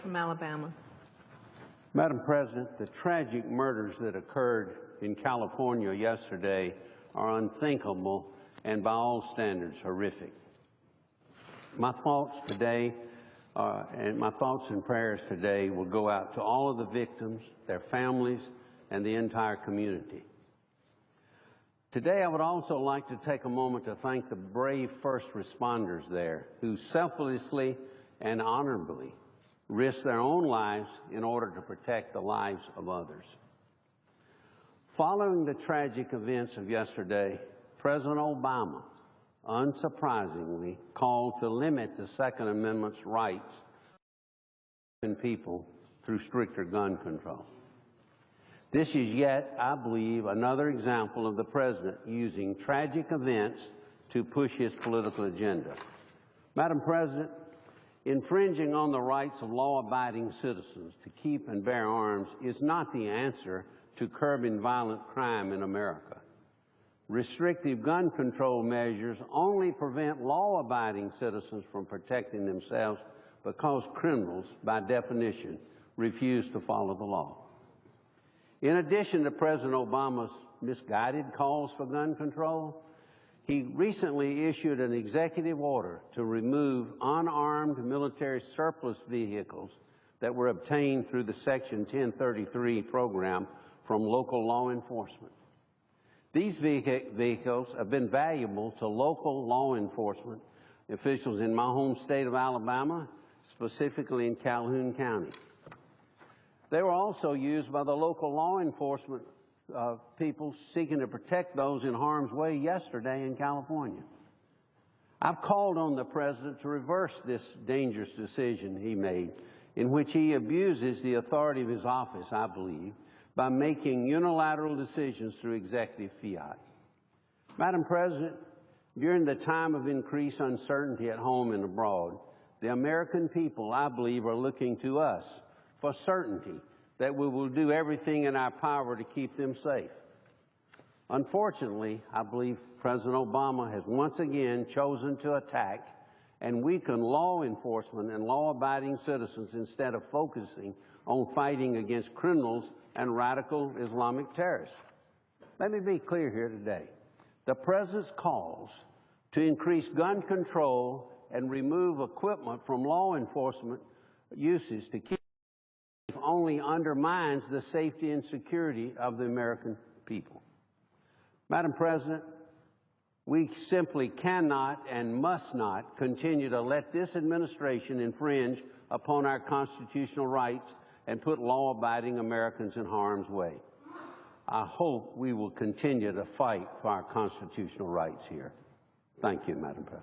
From Alabama. Madam President, the tragic murders that occurred in California yesterday are unthinkable and by all standards horrific. My thoughts today and my thoughts and prayers today will go out to all of the victims, their families, and the entire community. Today, I would also like to take a moment to thank the brave first responders there who selflessly and honorably risked their own lives in order to protect the lives of others. Following the tragic events of yesterday, President Obama, unsurprisingly, called to limit the Second Amendment's rights of people through stricter gun control. This is yet, I believe, another example of the President using tragic events to push his political agenda. Madam President, infringing on the rights of law-abiding citizens to keep and bear arms is not the answer to curbing violent crime in America. Restrictive gun control measures only prevent law-abiding citizens from protecting themselves because criminals, by definition, refuse to follow the law. In addition to President Obama's misguided calls for gun control, he recently issued an executive order to remove unarmed military surplus vehicles that were obtained through the Section 1033 program from local law enforcement. These vehicles have been valuable to local law enforcement officials in my home state of Alabama, specifically in Calhoun County. They were also used by the local law enforcement people seeking to protect those in harm's way yesterday in California. I've called on the President to reverse this dangerous decision he made, in which he abuses the authority of his office, I believe, by making unilateral decisions through executive fiat. Madam President, during the time of increased uncertainty at home and abroad, the American people, I believe, are looking to us for certainty that we will do everything in our power to keep them safe. Unfortunately, I believe President Obama has once again chosen to attack and weaken law enforcement and law-abiding citizens instead of focusing on fighting against criminals and radical Islamic terrorists. Let me be clear here today. The President's calls to increase gun control and remove equipment from law enforcement uses to keep only undermines the safety and security of the American people. Madam President, we simply cannot and must not continue to let this administration infringe upon our constitutional rights and put law-abiding Americans in harm's way. I hope we will continue to fight for our constitutional rights here. Thank you, Madam President.